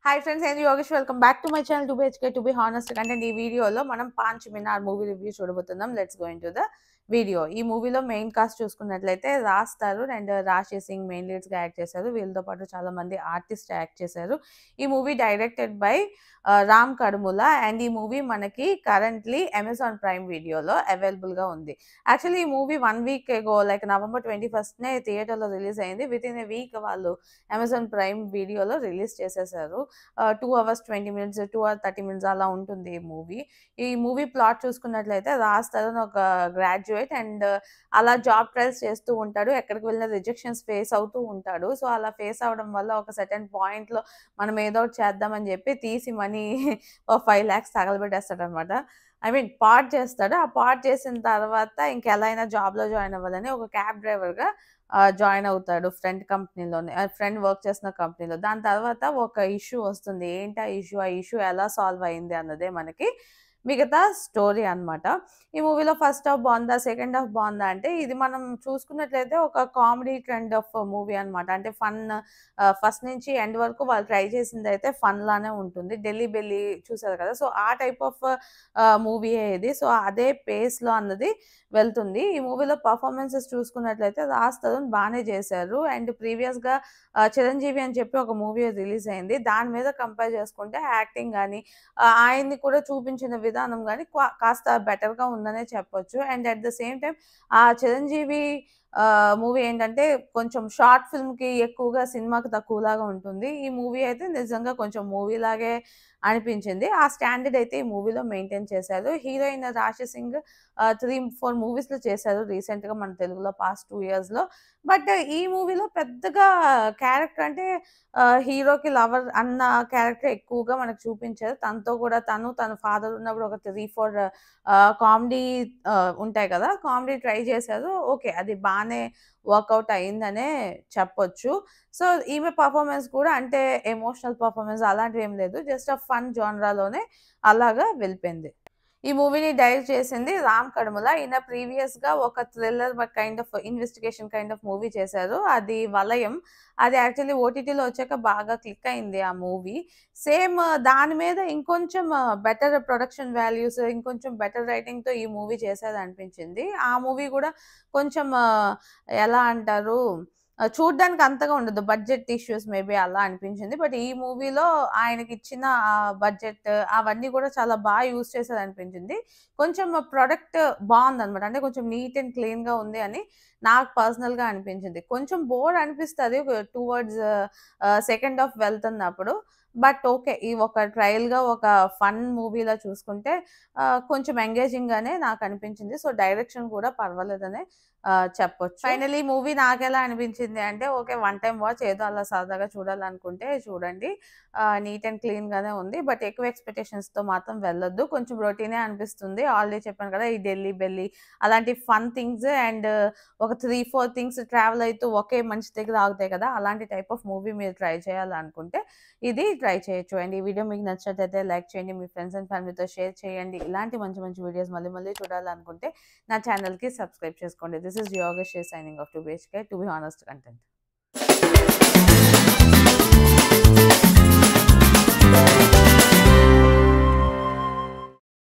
Hi friends, and Yogesh. Welcome back to my channel 2BHK to be honest content. ఈ వీడియోలో మనం పాంచ్ మినార్ movie review చూడబోతున్నాం. Let's go into the video. ఈ మూవీలో main cost చూసుకున్నట్లయితే Raj Tarun and రాశి సింగ్ మెయిన్ లీడ్స్ గా యాక్ట్ చేశారు. వీళ్ళతో పాటు చాలా మంది ఆర్టిస్ట్ యాక్ట్ చేశారు. ఈ movie directed by Ram Kadumula and ఈ మూవీ మనకి కరెంట్లీ అమెజాన్ ప్రైమ్ వీడియోలో అవైలబుల్ గా ఉంది. యాక్చువల్లీ ఈ మూవీ 1 వీక్ ఎగో లైక్ November 21st థియేటర్లో రిలీజ్ అయింది. విత్ ఇన్ ఎ వీక్ వాళ్ళు అమెజాన్ ప్రైమ్ వీడియోలో రిలీజ్ చేసేసారు. 2 hours 20 minutes 2 hours 30 minutes అలా ఉంటుంది ఈ మూవీ ప్లాట్ చూసుకున్నట్లయితే రాజ్ తరుణ్ ఒక గ్రాడ్యుయేట్ అండ్ అలా జాబ్ ట్రయల్స్ చేస్తూ ఉంటాడు. ఎక్కడికి వెళ్ళిన రిజెక్షన్స్ ఫేస్ అవుతూ ఉంటాడు. సో అలా ఫేస్ అవడం వల్ల ఒక సర్టెన్ పాయింట్ లో మనం ఏదో ఒకటి చేద్దామని చెప్పి తీసి మనీ 5 lakhs తగలబెట్టేస్తాడు అనమాట. ఐ మీన్ పార్ట్ చేస్తాడు. ఆ పార్ట్ చేసిన తర్వాత ఇంకెలా అయినా జాబ్ లో జాయిన్ అవ్వాలని ఒక క్యాబ్ డ్రైవర్ గా జాయిన్ అవుతాడు ఫ్రెండ్ కంపెనీలోనే, ఫ్రెండ్ వర్క్ చేసిన కంపెనీలో. దాని తర్వాత ఒక ఇష్యూ వస్తుంది. ఏంటి ఆ ఇష్యూ ఎలా సాల్వ్ అయింది అన్నదే మనకి మిగతా స్టోరీ అన్నమాట. ఈ మూవీలో ఫస్ట్ హాఫ్ బాగుందా, సెకండ్ హాఫ్ బాగుందా అంటే ఇది మనం చూసుకున్నట్లయితే ఒక కామెడీ ట్రెండ్ ఆఫ్ మూవీ అన్నమాట. అంటే ఫన్ ఫస్ట్ నుంచి ఎండ్ వరకు వాళ్ళు ట్రై చేసింది అయితే ఫన్ లానే ఉంటుంది. ఢిల్లీ బెల్లి చూసారు కదా, సో ఆ టైప్ ఆఫ్ మూవీయే ఇది. సో అదే పేస్ లో అన్నది వెళ్తుంది. ఈ మూవీలో పర్ఫార్మెన్సెస్ చూసుకున్నట్లయితే రాజ్ తరుణ్ బాగానే చేశారు. అండ్ ప్రీవియస్ గా చిరంజీవి అని చెప్పి ఒక మూవీ రిలీజ్ అయింది. దాని మీద కంపేర్ చేసుకుంటే యాక్టింగ్ కానీ ఆయన్ని కూడా చూపించిన విధానం కానీ కాస్త బెటర్ గా ఉందనే చెప్పొచ్చు. And at the same time ఆ చిరంజీవి మూవీ ఏంటంటే కొంచెం షార్ట్ ఫిల్మ్ కి ఎక్కువగా సినిమాకి తక్కువలాగా ఉంటుంది. ఈ మూవీ అయితే నిజంగా కొంచెం మూవీ లాగే అనిపించింది. ఆ స్టాండర్డ్ అయితే ఈ మూవీలో మెయింటైన్ చేశారు. హీరోయిన్ రాశి సింగ్ 3-4 మూవీస్ లో చేశారు రీసెంట్ గా మన తెలుగులో పాస్ట్ 2 years లో. బట్ ఈ మూవీలో పెద్దగా క్యారెక్టర్ అంటే హీరోకి లవర్ అన్న క్యారెక్టర్ ఎక్కువగా మనకు చూపించారు. తనతో కూడా తన ఫాదర్ ఉన్నప్పుడు ఒక 3-4 కామెడీ ఉంటాయి కదా, కామెడీ ట్రై చేశారు. ఓకే, అది బాగానే వర్కౌట్ అయిందనే చెప్పొచ్చు. సో ఈమె పర్ఫార్మెన్స్ కూడా అంటే ఎమోషనల్ పర్ఫార్మెన్స్ అలాంటివి ఏం లేదు, జస్ట్ ఆ ఫన్ జోనరాలోనే అలాగా వెళ్ళిపోయింది. ఈ మూవీని డైరెక్ట్ చేసింది రామ్ కడుముల. ఈయన ప్రీవియస్ గా ఒక thriller kind of investigation kind of movie చేశారు. అది వలయం. అది యాక్చువల్లీ ఓటీటీలో వచ్చాక బాగా క్లిక్ అయింది ఆ మూవీ. సేమ్ దాని మీద ఇంకొంచెం బెటర్ ప్రొడక్షన్ వాల్యూస్, ఇంకొంచెం బెటర్ రైటింగ్ తో ఈ మూవీ చేసేది అనిపించింది. ఆ మూవీ కూడా కొంచెం ఎలా అంటారు, చూడ్డానికి అంతగా ఉండదు, బడ్జెట్ ఇష్యూస్ మేబీ అలా అనిపించింది. బట్ ఈ మూవీలో ఆయనకి ఇచ్చిన బడ్జెట్ అవన్నీ కూడా చాలా బాగా యూజ్ చేసేది అనిపించింది. కొంచెం ప్రొడక్ట్ బాగుందన్నమాట. అంటే కొంచెం నీట్ అండ్ క్లీన్ గా ఉంది అని నాకు పర్సనల్ గా అనిపించింది. కొంచెం బోర్ అనిపిస్తుంది టువర్డ్స్ సెకండ్ హాఫ్ వెళ్తున్నప్పుడు. బట్ ఓకే, ఈ ఒక ట్రయల్ గా ఒక ఫన్ మూవీలా చూసుకుంటే కొంచెం ఎంగేజింగ్ గానే నాకు అనిపించింది. సో డైరెక్షన్ కూడా పర్వాలేదనే చెప్పొచ్చు. ఫైనలీ మూవీ నాకెలా అనిపించింది అంటే ఓకే, వన్ టైం వాచ్, ఏదో అలా సరదాగా చూడాలనుకుంటే చూడండి. నీట్ అండ్ క్లీన్ గానే ఉంది. బట్ ఎక్కువ ఎక్స్పెక్టేషన్స్ తో మాత్రం వెళ్ళొద్దు. కొంచెం రొటీనే అనిపిస్తుంది. ఆల్రెడీ చెప్పాను కదా, ఈ ఢిల్లీ బెల్లి అలాంటి ఫన్ థింగ్స్ అండ్ ఒక 3-4 థింగ్స్ ట్రావెల్ అవుతూ ఒకే మనిషి దగ్గర ఆగుతాయి కదా, అలాంటి టైప్ ఆఫ్ మూవీ మీరు ట్రై చేయాలనుకుంటే ఇది ట్రై చేయొచ్చు. అండ్ ఈ వీడియో మీకు నచ్చినట్లయితే లైక్ చేయండి, మీ ఫ్రెండ్స్ అండ్ ఫ్యామిలీతో షేర్ చేయండి. ఇలాంటి మంచి మంచి వీడియోస్ మళ్ళీ మళ్ళీ చూడాలనుకుంటే నా ఛానల్కి సబ్స్క్రైబ్ చేసుకోండి. This is Yogesh signing off 2BHK to be honest content.